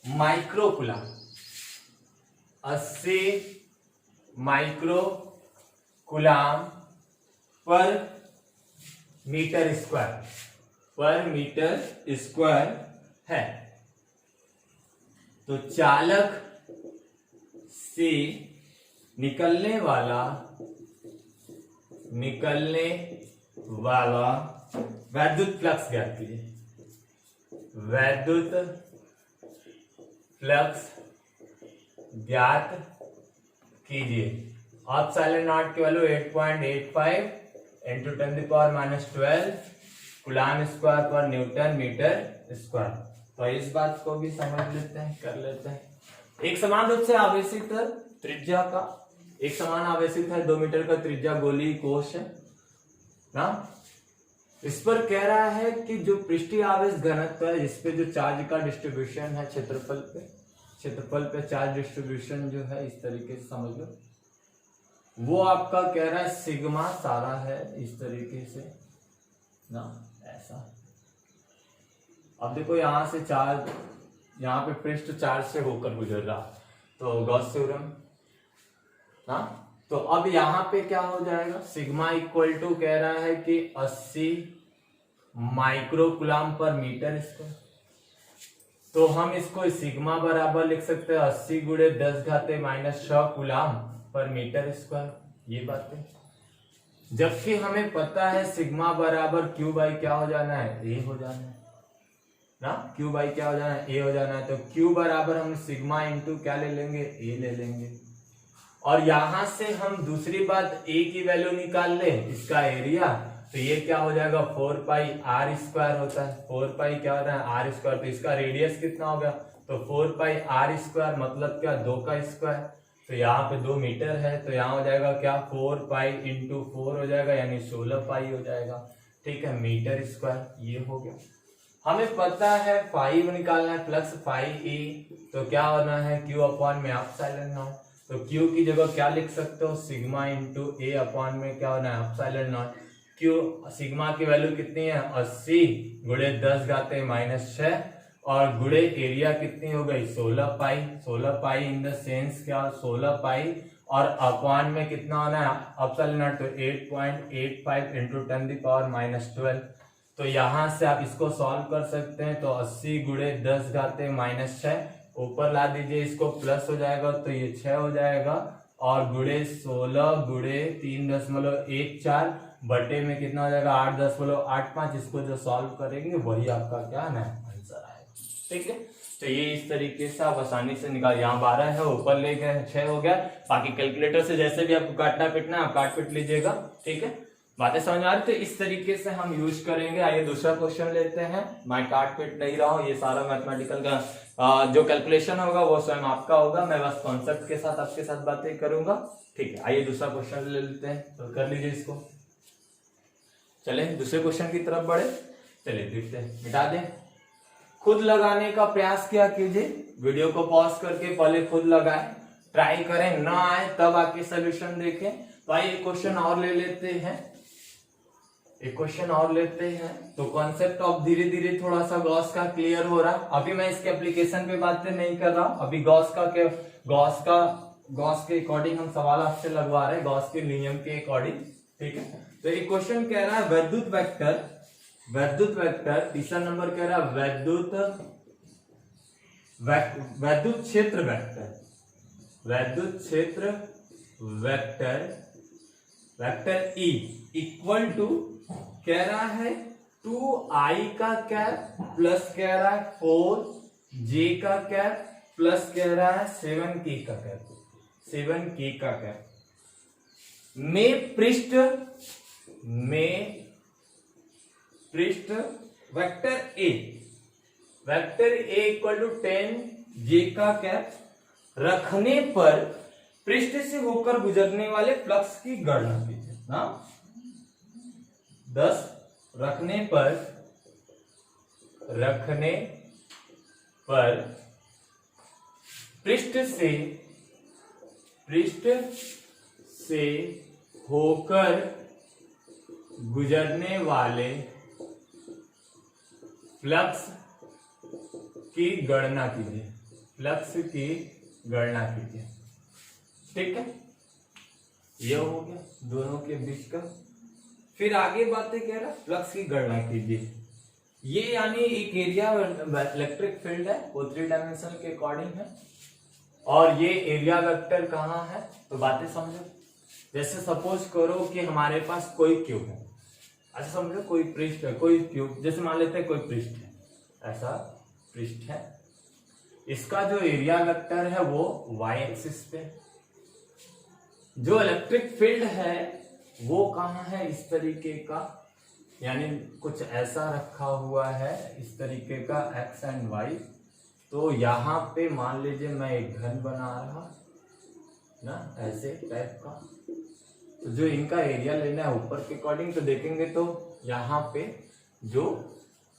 माइक्रोकूलम, 80 माइक्रोकूलम पर मीटर स्क्वायर है। तो चालक से निकलने वाला वैद्युत फ्लक्स ज्ञात कीजिए, वैद्युत फ्लक्स ज्ञात कीजिए। एप्सिलॉन नॉट की वैल्यू 8.85 इंटू 10⁻12 कूलाम स्क्वायर पर न्यूटन मीटर स्क्वायर। तो इस बात को भी समझ लेते हैं, कर लेते हैं। एक समान रूप से आवेशित त्रिज्या का, एक समान आवेशित है 2 मीटर का त्रिज्या गोलीय कोश है ना। इस पर कह रहा है कि जो पृष्ठीय आवेश घनत्व है, जिसपे जो चार्ज का डिस्ट्रीब्यूशन है क्षेत्रफल पे चार्ज डिस्ट्रीब्यूशन जो है इस तरीके से समझ लो, वो आपका कह रहा है सिग्मा सारा है इस तरीके से ना, ऐसा। अब देखो यहां से चार्ज, यहाँ पे पृष्ठ चार्ज से होकर गुजर रहा, तो गॉस थ्योरम ना। तो अब यहाँ पे क्या हो जाएगा, सिग्मा इक्वल टू कह रहा है कि 80 माइक्रो कूलाम पर मीटर स्क्वायर। तो हम इसको सिग्मा बराबर लिख सकते हैं 80 गुणे 10⁻⁻6 कूलाम पर मीटर स्क्वायर, ये बात है। जबकि हमें पता है सिग्मा बराबर क्यू बाई क्या हो जाना है, ए हो जाना है ना। क्यू बाई क्या हो जाना है, ए हो जाना है। तो क्यू बराबर हम सिग्मा इंटू क्या ले लेंगे, ए ले लेंगे। और यहां से हम दूसरी बात ए की वैल्यू निकाल ले, इसका एरिया, तो ये क्या हो जाएगा 4 पाई आर स्क्वायर होता है। 4 पाई क्या होता है, आर स्क्वायर। तो इसका रेडियस कितना हो गया, तो 4 पाई आर स्क्वायर मतलब क्या 2 का स्क्वायर। तो यहाँ पे 2 मीटर है, तो यहाँ हो जाएगा क्या 4 पाई इंटू 4 हो जाएगा, यानी 16 पाई हो जाएगा। ठीक है, मीटर स्क्वायर ये हो गया। हमें पता है 5 निकालना है प्लस 5e, तो क्या होना है Q अपॉन में एप्सिलॉन नॉट। तो Q की जगह क्या लिख सकते हो, सिग्मा इंटू ए अपॉन में क्या होना है एप्सिलॉन नॉट। Q सिग्मा की वैल्यू कितनी है 80 गुणे 10⁻⁻6 और गुणे एरिया कितनी हो गई 16 पाई। 16 पाई इन द सेंस क्या 16 पाई और अपॉन में कितना होना है एप्सिलॉन नॉट, तो 8.85 इंटू 10⁻⁻12। तो यहां से आप इसको सॉल्व कर सकते हैं। तो 80 गुणे 10⁻⁻6 ऊपर ला दीजिए, इसको प्लस हो जाएगा तो ये 6 हो जाएगा, और गुणे 16 गुणे 3.14 बटे में कितना हो जाएगा 8.85। इसको जो सॉल्व करेंगे वही आपका क्या है आंसर आएगा। ठीक है, तो ये इस तरीके से आप आसानी से निकाल, यहाँ 12 है ऊपर ले गए 6 हो गया। बाकी कैलकुलेटर से जैसे भी आपको काटना पीटना आप काट पीट लीजिएगा। ठीक है, बातें समझ आ रही, तो इस तरीके से हम यूज करेंगे। आइए दूसरा क्वेश्चन लेते हैं। मैं काट पीट नहीं रहा हूँ, ये सारा मैथमेटिकल का जो कैलकुलेशन होगा वो स्वयं आपका होगा, मैं बस कॉन्सेप्ट के साथ आपके साथ बातें करूंगा। ठीक है, आइए दूसरा क्वेश्चन ले लेते हैं, तो कर लीजिए इसको। चले दूसरे क्वेश्चन की तरफ बढ़े, चलिए देखते हैं। मिटा दें, खुद लगाने का प्रयास किया कीजिए, वीडियो को पॉज करके पहले खुद लगाएं, ट्राई करें, ना आए तब आके सोल्यूशन देखें। तो आइए क्वेश्चन और ले लेते हैं, एक क्वेश्चन और लेते हैं। तो कॉन्सेप्ट ऑफ धीरे धीरे थोड़ा सा गॉस का क्लियर हो रहा। अभी मैं इसके एप्लीकेशन पे बातें नहीं कर रहा हूं, अभी गॉस के अकॉर्डिंग हम सवाल आपसे लगवा रहे हैं, गॉस के नियम के अकॉर्डिंग। ठीक है, तो एक क्वेश्चन कह रहा है वैद्युत वेक्टर, तीसरा नंबर कह रहा है वैद्युत क्षेत्र वेक्टर E इक्वल टू कह रहा है 2i का कैप प्लस कह रहा है 4j का कैप प्लस कह रहा है 7k का कैप में पृष्ठ vector A equal to 10j का कैप रखने पर पृष्ठ से होकर गुजरने वाले फ्लक्स की गणना कीजिए ना। 10 रखने पर पृष्ठ से होकर गुजरने वाले फ्लक्स की गणना कीजिए। ठीक है, ये हो गया दोनों के बीच का। फिर आगे बातें कह रहा फ्लक्स की गणना कीजिए। ये यानी एक एरिया इलेक्ट्रिक फील्ड है, वो 3 डायमेंशन के अकॉर्डिंग है, और ये एरिया वेक्टर कहाँ है, तो बातें समझो। जैसे सपोज करो कि हमारे पास कोई क्यूब है, अच्छा समझो कोई पृष्ठ है, कोई क्यूब, जैसे मान लेते हैं कोई पृष्ठ है, ऐसा पृष्ठ है, इसका जो एरिया वेक्टर है वो y एक्सिस पे, जो इलेक्ट्रिक फील्ड है वो कहाँ है इस तरीके का, यानी कुछ ऐसा रखा हुआ है इस तरीके का x एंड y। तो यहाँ पे मान लीजिए मैं एक घन बना रहा ना ऐसे टाइप का, तो जो इनका एरिया लेना है ऊपर के अकॉर्डिंग तो देखेंगे तो यहाँ पे जो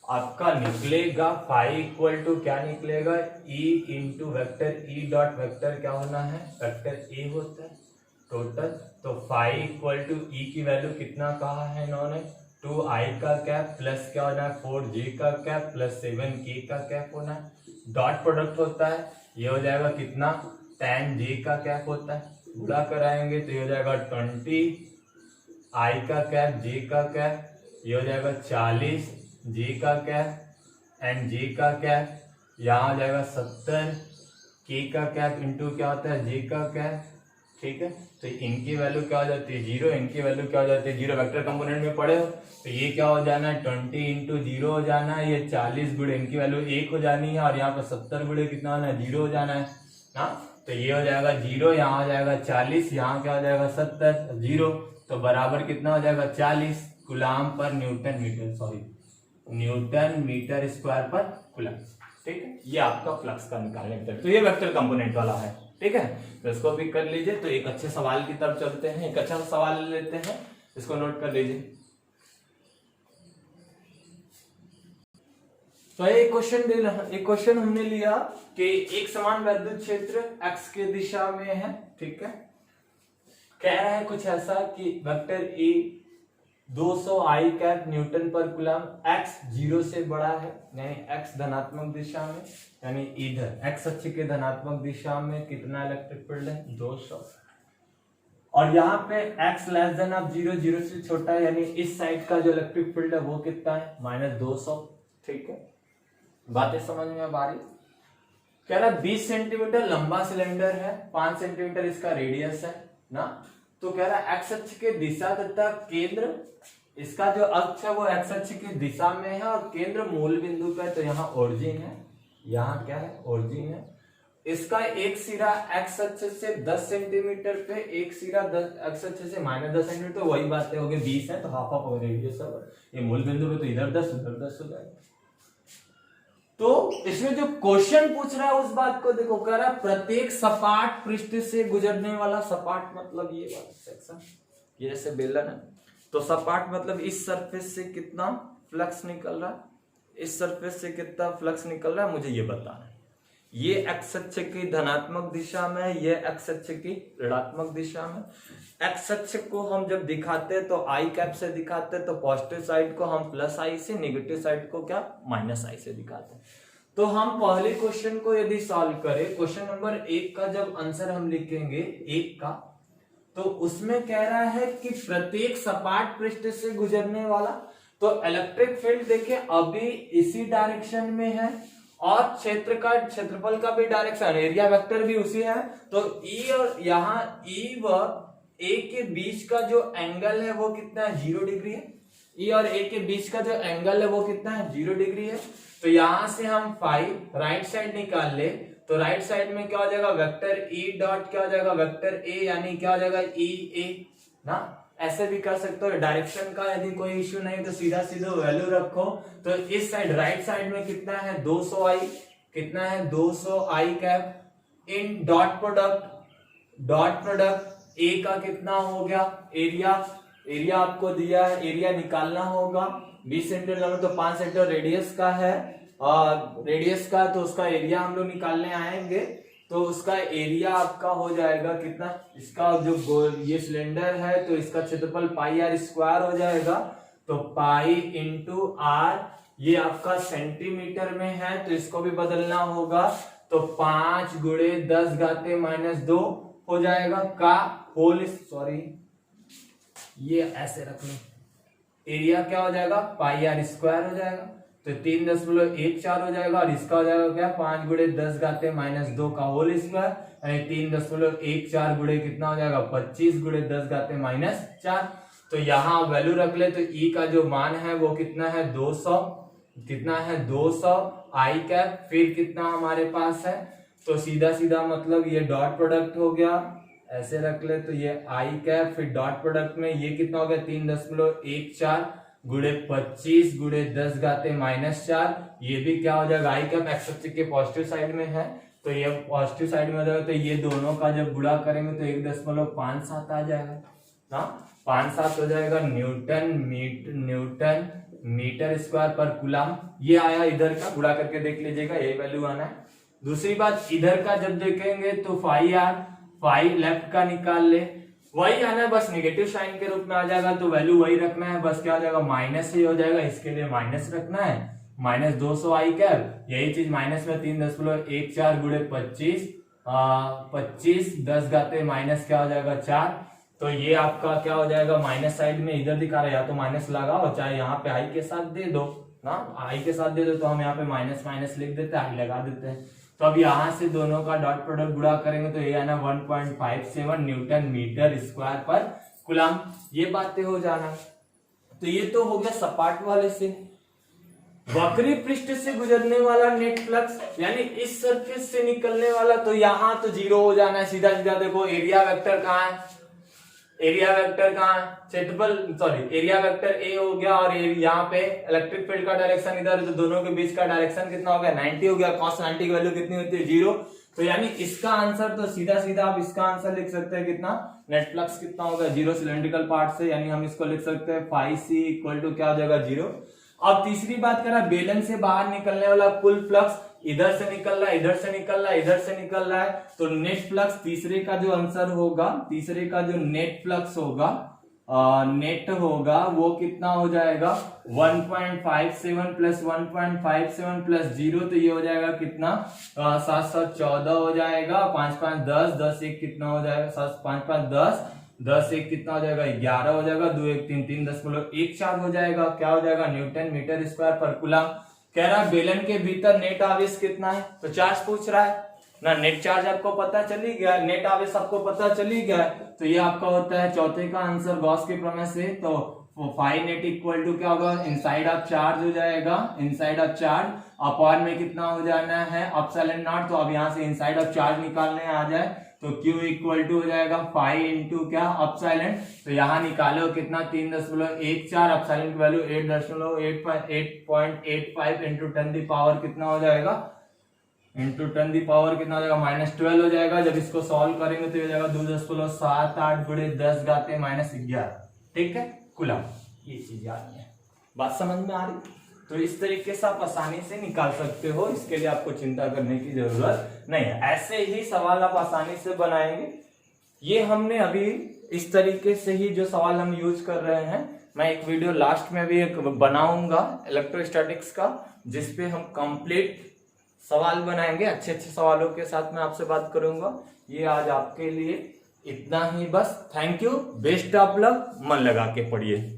आपका निकलेगा फाई इक्वल टू क्या निकलेगा, e into vector e dot vector क्या होना है, वेक्टर a होता है टोटल। तो फाई इक्वल टू e की वैल्यू कितना कहा है इन्होंने, 2i का कैप प्लस क्या होना है 4j का कैप प्लस 7k का कैप होना है। डॉट प्रोडक्ट होता है, ये हो जाएगा कितना, tan j का कैप होता है, गुणा कराएंगे तो ये हो जाएगा 20 i का कैप j का कैप, ये हो जाएगा 40 j का कैप एंड j का कैप, यहाँ हो जाएगा 70 k का कैप इंटू क्या होता है j का कैप। ठीक है, तो इनकी वैल्यू क्या हो जाती है 0, इनकी वैल्यू क्या हो जाती है 0, वेक्टर कंपोनेंट में पढ़े हो। तो ये क्या हो जाना है 20 इंटू 0 हो जाना है, ये 40 गुणे इनकी वैल्यू 1 हो जानी है और यहाँ पर 70 गुणे कितना होना है 0 हो जाना है ना। तो ये हो जाएगा 0, यहाँ हो जाएगा 40, यहाँ क्या हो जाएगा 70 0, तो बराबर कितना हो जाएगा 40 कूलाम पर newton metre, sorry newton metre square पर कूलाम। ठीक है, ये आपका फ्लक्स का निकालने का, तो ये वेक्टर कंपोनेंट वाला है। ठीक है, तो इसको भी कर लीजिए। तो एक अच्छे सवाल की तरफ चलते हैं, एक अच्छा सवाल लेते हैं, इसको नोट कर लीजिए। तो एक क्वेश्चन हमने लिया कि एक समान विद्युत क्षेत्र x के दिशा में है। ठीक है, कह रहा है कुछ ऐसा कि vector A 200 i cap Newton पर कूलम, x 0 से बड़ा है यानी x धनात्मक दिशा में, यानी इधर x अक्ष के धनात्मक दिशा में कितना इलेक्ट्रिक फील्ड है 200, और यहाँ पे x लेस देन अब 0 0 से छोटा है, यानी इस साइड का जो इलेक्ट्रिक फील्ड है वो कितना है -200। ठीक है, बातें समझ में अब आ रही। कह रहा 20 सेंटीमीटर लंबा सिलेंडर है, 5 सेंटीमीटर इसका रेडियस है ना। तो कह रहा x अक्ष के दिशा तथा केंद्र, इसका जो अक्ष है वो x अक्ष की दिशा में है और केंद्र मूल बिंदु पे है, तो यहाँ ओरिजिन है, यहाँ क्या है ओरिजिन है। इसका एक सिरा x अक्ष से 10 सेंटीमीटर पे, एक सिरा x अक्ष से -10 सेंटीमीटर, तो वही बातें हो गई 20 है तो हाफ ऑफ रेडियस है, ये मूल बिंदु पे तो इधर 10 उधर 10 हो जाएगा। तो इसमें जो क्वेश्चन पूछ रहा है उस बात को देखो, कह रहा है प्रत्येक सपाट पृष्ठ से गुजरने वाला, सपाट मतलब ये वाला सेक्शन, ये जैसे बेलन है, तो सपाट मतलब इस सरफेस से कितना फ्लक्स निकल रहा है, इस सरफेस से कितना फ्लक्स निकल रहा है मुझे ये बताना है। ये एक्स अक्ष की धनात्मक दिशा में, ये एक्स अक्ष की ऋणात्मक दिशा में। एक्स अक्ष को हम जब दिखाते हैं तो आई कैप से दिखाते हैं, तो पॉजिटिव साइड को हम प्लस आई से, नेगेटिव साइड को क्या माइनस आई से दिखाते हैं। तो हम पहले क्वेश्चन को यदि सॉल्व करें, क्वेश्चन नंबर 1 का जब आंसर हम लिखेंगे 1 का, तो उसमें कह रहा है कि प्रत्येक सपाट पृष्ठ से गुजरने वाला, तो इलेक्ट्रिक फील्ड देखिए अभी इसी डायरेक्शन में है और क्षेत्रफल का भी डायरेक्शन, एरिया वेक्टर भी उसी है। तो ई और यहाँ ई व ए के बीच का जो एंगल है वो कितना है 0 डिग्री है। ई और ए के बीच का जो एंगल है वो कितना है 0 डिग्री है। तो यहां से हम फाई राइट साइड निकाल ले, तो राइट साइड में क्या हो जाएगा वेक्टर ई डॉट क्या हो जाएगा वेक्टर ए, यानी क्या हो जाएगा ई ए ना। ऐसे भी कर सकते हो, डायरेक्शन का यदि कोई इश्यू नहीं तो सीधा सीधा वैल्यू रखो। तो इस साइड राइट साइड में कितना है 200 आई, कितना है 200 I cap in dot product A का कितना हो गया एरिया आपको दिया है, एरिया निकालना होगा 20 सेंटीमीटर लंबा, तो 5 सेंटीमीटर रेडियस का है और रेडियस का, तो उसका एरिया हम लोग निकालने आएंगे। तो उसका एरिया आपका हो जाएगा कितना, इसका जो ये सिलेंडर है तो इसका क्षेत्रफल पाई आर स्क्वायर हो जाएगा, तो पाई इंटू आर, ये आपका सेंटीमीटर में है तो इसको भी बदलना होगा, तो 5 गुणे 10 घाते -2 हो जाएगा का होल, सॉरी ये ऐसे रख लो, एरिया क्या हो जाएगा पाई आर स्क्वायर हो जाएगा, तो 3.14 हो जाएगा और इसका हो जाएगा क्या 5 गुणे 10 घाते -2 का होल स्क्वायर, यानी 3.14 गुणे कितना हो जाएगा 25 गुणे 10 घाते -4। तो यहाँ वैल्यू रख ले, तो ई का जो मान है वो कितना है 200, कितना है 200 आई कैप, फिर कितना हमारे पास है, तो सीधा सीधा मतलब ये डॉट प्रोडक्ट हो गया ऐसे रख ले तो ये आई कैप, फिर डॉट प्रोडक्ट में ये कितना हो गया 3.14 गुणे 25 गुणे 10 घाते -4, ये भी क्या हो जाएगा आई कैप एक्स एक्सिस के पॉजिटिव साइड में है तो ये पॉजिटिव साइड में हो जाएगा, तो ये दोनों का जब गुणा करेंगे तो 1.57 आ जाएगा ना, 5.7 हो जाएगा न्यूटन मीटर स्क्वायर पर कूलम। ये आया इधर का, गुणा करके देख लीजिएगा ये वैल्यू आना है। दूसरी बात इधर का जब देखेंगे तो फाई लेफ्ट का निकाल ले, वही आना है बस नेगेटिव साइन के रूप में आ जाएगा तो वैल्यू वही रखना है, बस क्या हो जाएगा माइनस ही हो जाएगा, इसके लिए माइनस रखना है -200 आई कैप, यही चीज माइनस में 3.14 गुणे 25 10 घाते माइनस क्या हो जाएगा 4, तो ये आपका क्या हो जाएगा माइनस साइड में इधर दिखा रहा है, या तो माइनस लगाओ चाहे यहाँ पे आई के साथ दे दो ना, आई के साथ दे दो तो हम यहाँ पे माइनस माइनस लिख देते हैं, आई लगा देते हैं। तो अब यहाँ से दोनों का डॉट प्रोडक्ट गुणा करेंगे तो ये आना 1.57 न्यूटन मीटर स्क्वायर पर कूलम, ये बातें हो जाना। तो ये तो हो गया सपाट वाले से। वक्री पृष्ठ से गुजरने वाला नेट फ्लक्स यानी इस सरफेस से निकलने वाला, तो यहाँ तो 0 हो जाना है सीधा सीधा। देखो एरिया वेक्टर कहाँ है, एरिया वेक्टर कहाँ है, क्षेत्रफल सॉरी एरिया वेक्टर ए हो गया, और यहाँ पे इलेक्ट्रिक फील्ड का डायरेक्शन इधर है तो दोनों के बीच का डायरेक्शन कितना हो गया 90 हो गया, cos 90 की वैल्यू कितनी होती है 0। तो यानी इसका आंसर तो सीधा सीधा आप इसका आंसर लिख सकते हैं कितना, नेट फ्लक्स कितना होगा 0 सिलेंड्रिकल पार्ट से, यानी हम इसको लिख सकते हैं फाई सी इक्वल टू क्या हो जाएगा 0। अब तीसरी बात करा बेलन से बाहर निकलने वाला कुल फ्लक्स, इधर से निकल रहा है इधर से निकल रहा है इधर से निकल रहा है, तो नेट फ्लक्स तीसरे का जो आंसर होगा, तीसरे का जो नेट फ्लक्स होगा नेट होगा वो कितना हो जाएगा 1.57 प्लस 1.57 प्लस 0, तो ये हो जाएगा कितना 714 हो जाएगा, 5 5 10 10 1 कितना हो जाएगा 5 5 10 10 1 कितना हो जाएगा 11 हो जाएगा, 2 1 3 3.14 हो जाएगा, क्या हो जाएगा न्यूटन मीटर स्क्वायर पर कूलम। कह रहा है बेलन के भीतर नेट आवेश कितना है, तो चार्ज पूछ रहा है ना, नेट चार्ज आपको पता चली गया, नेट आवेश आपको पता चली गया, तो ये आपका होता है चौथे का आंसर गॉस के प्रमेय से। तो फाई नेट इक्वल टू क्या होगा इनसाइड ऑफ चार्ज हो जाएगा, इनसाइड ऑफ चार्ज अपॉन में कितना हो जाना है एप्सिलॉन नॉट, तो अब यहाँ से इनसाइड ऑफ चार्ज निकालने आ जाए तो Q इक्वल टू हो जाएगा फाई इंटू क्या एप्सिलॉन, तो यहाँ निकालो कितना 3.14, एप्सिलॉन की वैल्यू 8.85 इंटू 10 दी पावर कितना हो जाएगा, इंटू 10 दी पावर कितना हो जाएगा -12 हो जाएगा। जब इसको सॉल्व करेंगे तो हो जाएगा 2.78 गुणे 10 घाते -11, ठीक है कूलम। ये चीज याद है, बात समझ में आ रही, तो इस तरीके से आप आसानी से निकाल सकते हो, इसके लिए आपको चिंता करने की जरूरत नहीं है, ऐसे ही सवाल आप आसानी से बनाएंगे। ये हमने अभी इस तरीके से ही जो सवाल हम यूज कर रहे हैं, मैं एक वीडियो लास्ट में भी एक बनाऊंगा इलेक्ट्रोस्टैटिक्स का, जिसपे हम कंप्लीट सवाल बनाएंगे, अच्छे अच्छे सवालों के साथ मैं आपसे बात करूंगा। ये आज आपके लिए इतना ही बस, thank you, best of luck, मन लगा के पढ़िए।